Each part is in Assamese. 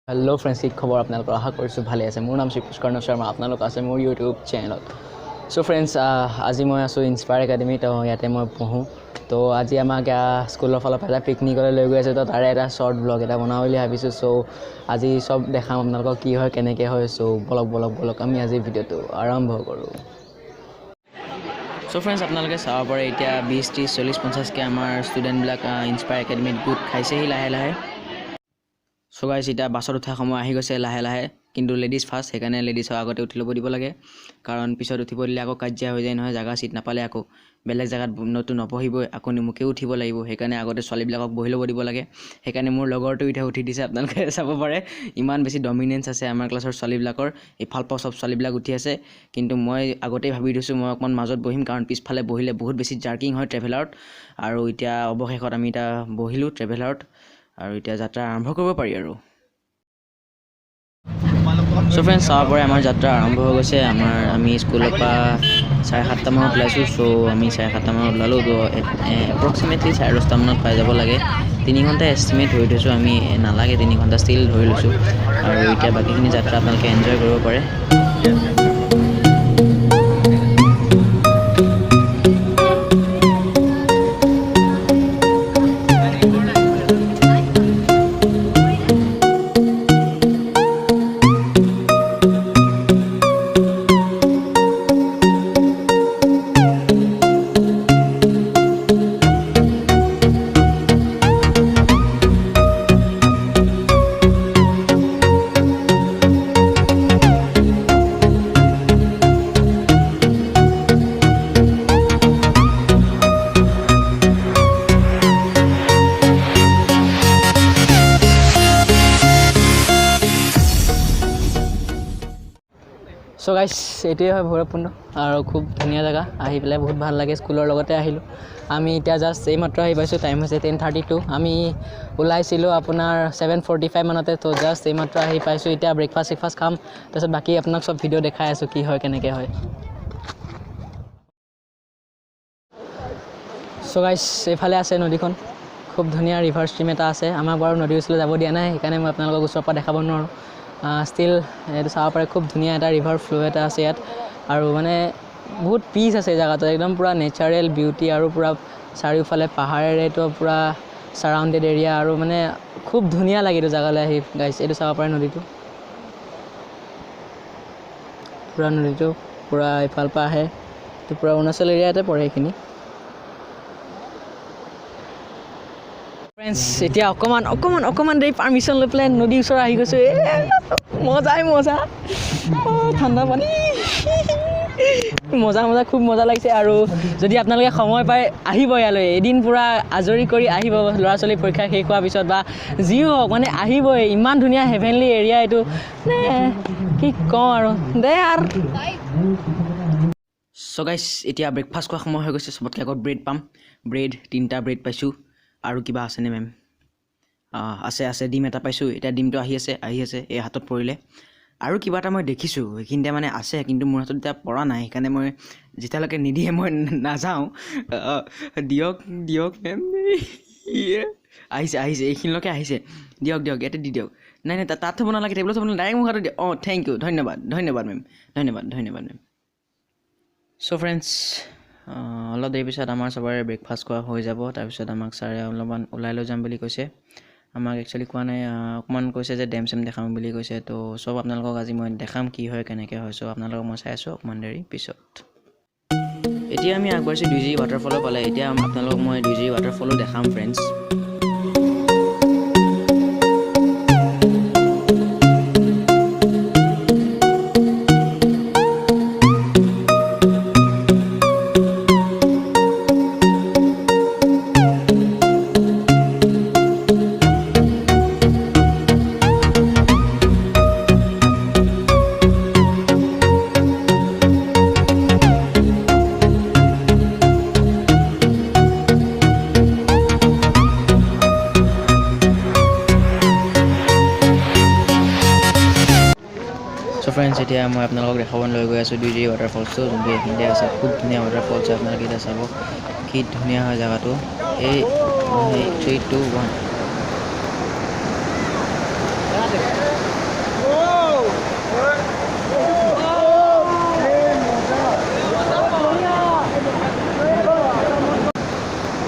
हेलो फ्रेंड्स की खबर आपलोक आशा करूँ भाले आसे मोर नाम श्रीपुष्कर कर्ण शर्मा आपलोक आसे मोर यूट्यूब चैनल सो फ्रेंड्स आज मैं आसो इन्स्पायर एकेडमी तो इते मैं पढ़ूँ तो आज आमक स्कूल फाल पिकनिक लै गई आसे तो तारे एक शर्ट ब्लग एट बना भाई सो आज सब देखा आपलोक कि है केनेके है सो ब्लग ब्लग ब्लग आम आज भिडिओ आरम्भ करूँ सो फ्रेंड्स आपलोके चाब पे इतना 20, 30, 40, 50 के आम स्टूडेंट इन्स्पायर एकेडमी गोट खाई लाहे लाहे सो गाइस इतना बासत उठा समय आহি গৈছে लाहे लाहे किन्तु लेडिज फार्स्ट সেইকাৰণে लेडिजৰ আগতে উঠি ল'ব দিব লাগে কাৰণ পিছত উঠিব দিলে আকৌ কাজিয়া হৈ যায় নহয় জাগা সিট নাপালে আকৌ বেলেগ জাগাত নতুন নপহিব আকৌ নিমুকে উঠিব লাগিব সেইকাৰণে আগতে ছোৱালীবিলাকক বহি ল'ব দিব লাগে সেইকাৰণে মোৰ লগৰটো ইটা উঠি দিছে আপোনালোকে চাব পাৰে ইমান বেছি ডমিনেন্স আছে আমাৰ ক্লাছৰ ছোৱালীবিলাকৰ ইফাল পাও সব ছোৱালীবিলাক উঠি আছে কিন্তু মই আগতেই ভাবি দিছো মই অকমান মাজত বহিম কাৰণ পিছফালে বহিলে বহুত বেছি জাৰ্কিং হয় ট্ৰেভেলাৰত আৰু এতিয়া অৱশেষত আমি এটা বহিলো ট্ৰেভেলাৰত और इतना यात्रा आरम्भ कर पारि और सो फ्रेंड्स चाब पे आम यात्रा आरम्भ हो गई आम स्कूल 7:30 मान ओलाइसो सो आम 7:30 मान ओलालो तो एप्रक्सिमेटली 10:30 मान पाई जा लगे 3 घंटा एस्टिमेट धरी थो आम नालागे 3 घंटा स्टिल धरी लो और इतना बाकी यात्रा अपने एन्जय कर पारे सो गाइस ये है भैरवकुंड और खूब धुनिया जगह आहि पे बहुत भल लगे स्कूलर लगते आहिलो आमी इतना जस्ट मात्र पाइसो टाइम है 10:32 आमी ओलाइसिलो आपनार 7:45 मानते तो जस्ट मात्र पाइसो इतना ब्रेकफास्ट सेकफास्ट खाम तक बाकी आपनक सब भिडिओ देखाई आसो कि है केनेके है सो गाइस एफाले आसे नदीखन खूब धुनिया रिभार स्ट्रीम एटा आसे आमाक बार नदी ओचले যাব দিয়া নাই সেইকাৰণে মই আপোনালোকক ওচৰৰ পৰা দেখাব নোৱাৰো स्टिल ये चाब पे खूब धुनिया एट रिभार फ्लो एट आसे इतना और माने बहुत पीस आसे जगह एकदम पूरा नेचारेल ब्यूटी और पूरा चारियोफाले पहाड़े तो पूरा सराउंडेड एरिया और माने खूब धुनिया लगे जगह गाइस ये चाब पे नदी पूरा नदी पूरा इफाल पे तो पूरा अरुणाचल एरियाते पड़े ये फ्रेंड्स इतना अकमान अकमान अकमान दे पार्मिशन लै पे नदी ऊर आई गई मजाई मजा ठंडा पानी मजा मजा खूब मजा लगे और जदि आपलोके समय पाए इले एदिन पूरा आजरी कर लड़ा छोली परीक्षा शेष होৱাৰ পিছত বা जी हक माने इमान धुनिया हेभेनली एरिया ये कि कौं और दे यार सो गाइस इतना ब्रेकफास्ट खा समय हो गई सबतके आगत ब्रेड पाम ब्रेड 3टा ब्रेड पाइसो और क्या आसेने मेम आसे आसे डिम एटा पाइसो इतना डिमटो आहि आसे ये हाथ पड़े और क्या मैं देखी सैखिनते माने आसे किन्तु मोर हाथ इतना पड़ा ना সেইকাৰণে मैं जितेलैके निदिए मैं नाजाऊँ दियक दियक मेम এইখিনিলৈকে আহিছে দিয়ক দিয়ক ইয়াতে দি দিয়ক নাই নাই তাত থ'ব নালাগে টেবুলত থ'ব নালাগে ডাইৰেক্ট মোৰ হাতত দিয়ক থেংক ইউ ধন্যবাদ ধন্যবাদ মেম ধন্যবাদ ধন্যবাদ মেম सो फ्रेंड्स अलग देर पिछत आम सबरे ब्रेकफास्ट खा हो जा तरह आमक सारे अलमान ऊल् लै जाम कैसे आमक एक्चुअली क्या ना अकमान कैसे डेम सेम देखाम कैसे तो सब आपलोक आज मैं देखाम कि है केनेके है सो आपलोक मैं चाई आसो अकमान देरी पिछत इतना आम आगबाढ़ी दुजी वाटारफलो पाले इतना आपलोक मैं दुजी वाटारफलो देखाम फ्रेंड्स सो फ्रेंड्स इतना मैं आपलोक देखा लै गई आसो दुजी वाटारफल्स जो ये आसे खूब धुनिया वाटारफल्स अपने इतना चाब कि धुनिया है जगह 3, 2, 1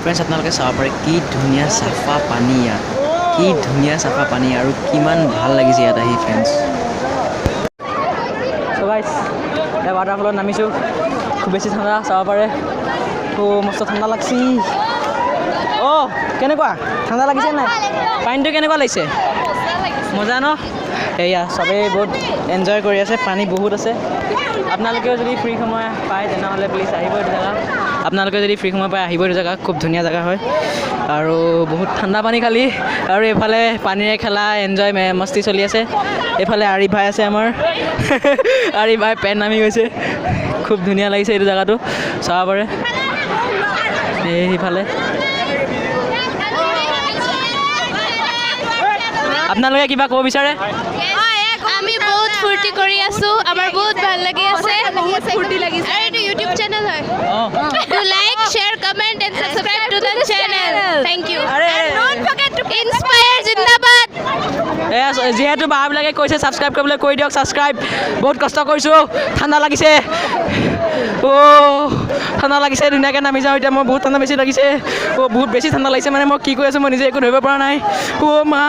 ফ্ৰেণ্ডছ আপোনালোকে চাব পাৰে কি ধুনীয়া চাফা পানী ইয়াত, কি ধুনীয়া চাফা পানী আৰু কিমান ভাল লাগিছে ইয়াত আহি ফ্ৰেণ্ডছ। চ' গাইছ এতিয়া ৱাটাৰফলত নামিছোঁ, খুব বেছি ঠাণ্ডা চাব পাৰে, মস্ত ঠাণ্ডা লাগছি। অ' কেনেকুৱা ঠাণ্ডা লাগিছে নাই? পানীটো কেনেকুৱা লাগিছে? মজা ন? এয়া চবেই বহুত এনজয় কৰি আছে, পানী বহুত আছে। আপোনালোকেও যদি ফ্ৰী সময় পায় তেনেহ'লে প্লিজ আহিব এইটো জেগা। আপোনালোকে যদি ফ্ৰী সময় পায় আহিব এইটো জেগা, খুব ধুনীয়া জেগা হয় আৰু বহুত ঠাণ্ডা পানী খালি। আৰু এইফালে পানীৰে খেলা এনজয় মস্তি চলি আছে। এইফালে আৰিফ ভাই আছে আমাৰ আৰিফ ভাই পেন নামি গৈছে, খুব ধুনীয়া লাগিছে এইটো জেগাটো চাব পাৰে। সেইফালে আপোনালোকে কিবা ক'ব বিচাৰে? আমি বহুত ফূৰ্তি কৰি আছো, আমাৰ বহুত ভাল লাগি আছে, বহুত ফূৰ্তি লাগিছে। আৰু এইটো ইউটিউব চেনেল হয়, do like share comment and subscribe to the channel. Thank you and don't forget to inspire জিন্দাবাদ। যিহেতু বাবিলাকে কৈছে ছাবস্ক্ৰাইব কৰিবলৈ, কৰি দিয়ক ছাবস্ক্ৰাইব। বহুত কষ্ট কৰিছোঁ, ঠাণ্ডা লাগিছে, ঠাণ্ডা লাগিছে, ধুনীয়াকৈ নামি যাওঁ এতিয়া। মই বহুত ঠাণ্ডা বেছি লাগিছে, বহুত বেছি ঠাণ্ডা লাগিছে, মানে মই কি কৈ আছোঁ মই নিজে একো ধৰিব পৰা নাই। মা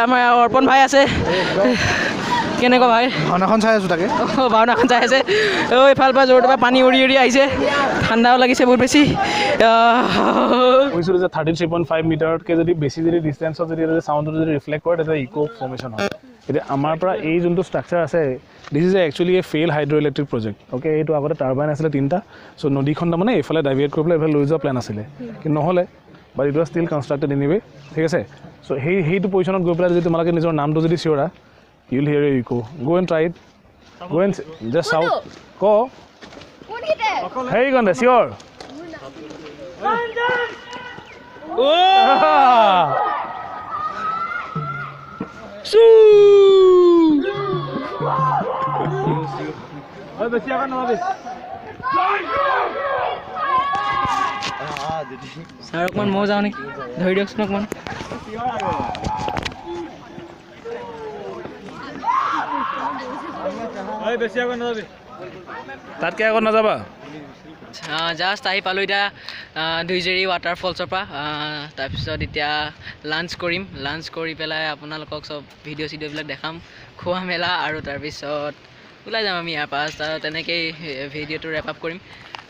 আমাৰ অৰ্পণ ভাই আছে, কেনেকুৱা ভাই? ভাওনাখন চাই আছোঁ তাকে। ভাওনাখন চাই আছে। এইফালৰ পৰা জোৰ পৰা পানী উৰি উৰি আহিছে, ঠাণ্ডাও লাগিছে বহুত বেছি। কৈছিলোঁ যে 33.5 মিটাৰতকৈ যদি বেছি যদি ডিষ্টেঞ্চত যদি চাউণ্ডটো যদি ৰিফ্লেক্ট কৰে তেতিয়া ইকো ফৰ্মেশ্যন হয়। এতিয়া আমাৰ পৰা এই যোনটো ষ্ট্ৰাকচাৰ আছে, this is actually a fail hydro' electric project. Okay, এইটো আগতে টাৰ্বাইন আছিলে 3টা। চ' নদীখন তাৰমানে এইফালে ডাইভিয়েট কৰি পেলাই এইফালে লৈ যোৱা প্লেন আছিলে, কিন্তু নহ'লে, but it was still constructed anyway, ঠিক আছে। চ' সেইটো পজিশ্যনত গৈ পেলাই যদি তোমালোকে নিজৰ নামটো যদি চিঞৰা, you will hear a echo. Go and try it, go and just shout, ক হেৰি কন্দে চিঞৰ। ছাৰ অকণমান ময়ো যাওঁ নেকি, ধৰি দিয়কচোন অকণমান। তাতকৈ আগত নাযাবা। জাষ্ট আহি পালোঁ এতিয়া দুইজেৰী ৱাটাৰফলছৰ পৰা। তাৰপিছত এতিয়া লাঞ্চ কৰিম, লাঞ্চ কৰি পেলাই আপোনালোকক চব ভিডিঅ' চিডিঅ'বিলাক দেখাম, খোৱা মেলা, আৰু তাৰপিছত ওলাই যাম আমি ইয়াৰ পৰা। তেনেকেই ভিডিঅ'টো ৰেপ আপ কৰিম।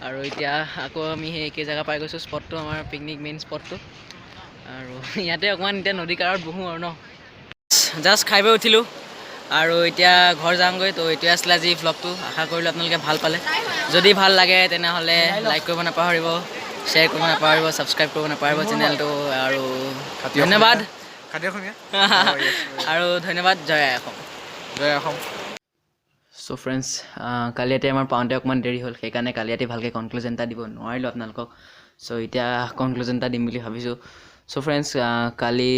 আৰু এতিয়া আকৌ আমি সেই একে জেগা পাই গৈছোঁ, স্পটটো আমাৰ পিকনিক মেইন স্পটটো। আৰু ইয়াতে অকণমান এতিয়া নদী কাৰত বহোঁ আৰু ন। জাষ্ট খাই বৈ উঠিলোঁ আৰু এতিয়া ঘৰ যামগৈ। তো এইটোৱে আছিলে আজি ভ্লগটো, আশা কৰিলোঁ আপোনালোকে ভাল পালে। যদি ভাল লাগে তেনেহ'লে লাইক কৰিব নাপাহৰিব, শ্বেয়াৰ কৰিব নাপাহৰিব, ছাবস্ক্ৰাইব কৰিব নাপাহৰিব চেনেলটো। আৰু ধন্যবাদ আৰু ধন্যবাদ। জয় আই অসম, জয় অসম। চ' ফ্ৰেণ্ডছ, কালি ৰাতি আমাৰ পাওঁতে অকণমান দেৰি হ'ল, সেইকাৰণে কালি ৰাতি ভালকৈ কনক্লুজন এটা দিব নোৱাৰিলোঁ আপোনালোকক। চ' এতিয়া কনক্লুজন এটা দিম বুলি ভাবিছোঁ। চ' ফ্ৰেণ্ডছ, কালি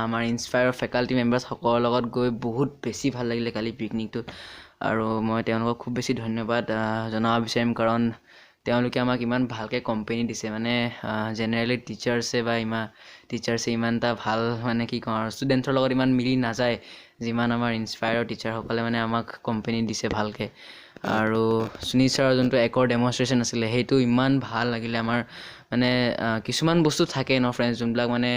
আমাৰ ইনস্পায়াৰৰ ফেকাল্টি মেম্বাৰ্ছসকলৰ লগত গৈ বহুত বেছি ভাল লাগিলে কালি পিকনিকটোত। আৰু মই তেওঁলোকক খুব বেছি ধন্যবাদ জনাব বিচাৰিম, কাৰণ তেওঁলোকে আমাক ইমান ভালকৈ কোম্পেনী দিছে। মানে জেনেৰেলি টিচাৰ্ছে ইমান এটা ভাল, মানে কি কওঁ আৰু, ষ্টুডেণ্টছৰ লগত ইমান মিলি নাযায় যিমান আমাৰ ইনস্পায়াৰৰ টিচাৰসকলে মানে আমাক কোম্পেনী দিছে ভালকৈ। আৰু সুনীল ছাৰৰ যোনটো একৰ ডেমনষ্ট্ৰেশ্যন আছিলে সেইটো ইমান ভাল লাগিলে আমাৰ। মানে কিছুমান বস্তু থাকে ন ফ্ৰেণ্ডছ, যোনবিলাক মানে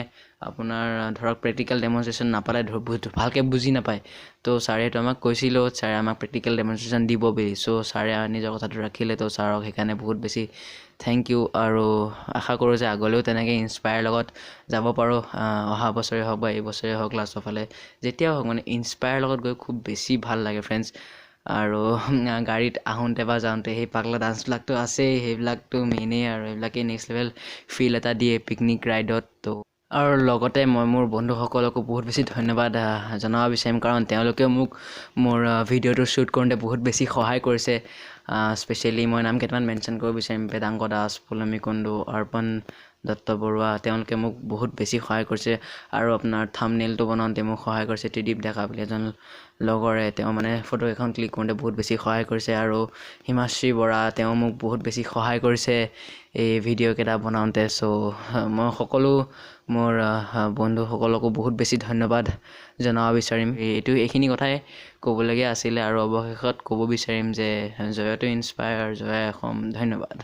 আপোনাৰ ধৰক প্ৰেক্টিকেল ডেমনষ্ট্ৰেশ্যন নাপালে ভালকৈ বুজি নাপায়। তো ছাৰে সেইটো আমাক কৈছিলোঁ, ছাৰে আমাক প্ৰেক্টিকেল ডেমনষ্ট্ৰেশ্যন দিব বুলি। চ' ছাৰে নিজৰ কথাটো ৰাখিলে, তো ছাৰক সেইকাৰণে বহুত বেছি থেংক ইউ। আৰু আশা কৰোঁ যে আগলৈও তেনেকৈ ইনস্পায়াৰ লগত যাব পাৰোঁ, অহা বছৰে হওক বা এই বছৰে হওক, লাষ্টৰ ফালে যেতিয়াও হওক, মানে ইনস্পায়াৰ লগত গৈ খুব বেছি ভাল লাগে ফ্ৰেণ্ডছ। আৰু গাড়ীত আহোঁতে বা যাওঁতে সেই পাগলা ডান্সবিলাকতো আছেই, সেইবিলাকতো মেইনেই, আৰু সেইবিলাকেই নেক্সট লেভেল ফিল এটা দিয়ে পিকনিক ৰাইডত। তো আৰু লগতে মই মোৰ বন্ধুসকলকো বহুত বেছি ধন্যবাদ জনাব বিচাৰিম, কাৰণ তেওঁলোকেও মোক মোৰ ভিডিঅ'টো শ্বুট কৰোঁতে বহুত বেছি সহায় কৰিছে। স্পেচিয়েলি মই নাম কেইটামান মেনশ্যন কৰিব বিচাৰিম: বেদাংক দাস, পুলমি কুণ্ডু, অৰ্পণ দত্ত বৰুৱা তেওঁলোকে মোক বহুত বেছি সহায় কৰিছে আৰু আপোনাৰ থাম্বনেইলটো বনাওঁতে মোক সহায় কৰিছে ত্ৰিদীপ ডেকা বুলি এজন লগৰে তেওঁ মানে ফটো এখন ক্লিক কৰোঁতে বহুত বেছি সহায় কৰিছে আৰু হিমাশ্ৰী বৰা তেওঁ মোক বহুত বেছি সহায় কৰিছে এই ভিডিঅ'কেইটা বনাওঁতে চ' মই সকলো মোৰ বন্ধুসকলকো বহুত বেছি ধন্যবাদ জনাব বিচাৰিম এইখিনি কথাই ক'বলগীয়া আছিলে আৰু অৱশেষত ক'ব বিচাৰিম যে জয় টু ইনস্পায়াৰ জয় অসম ধন্যবাদ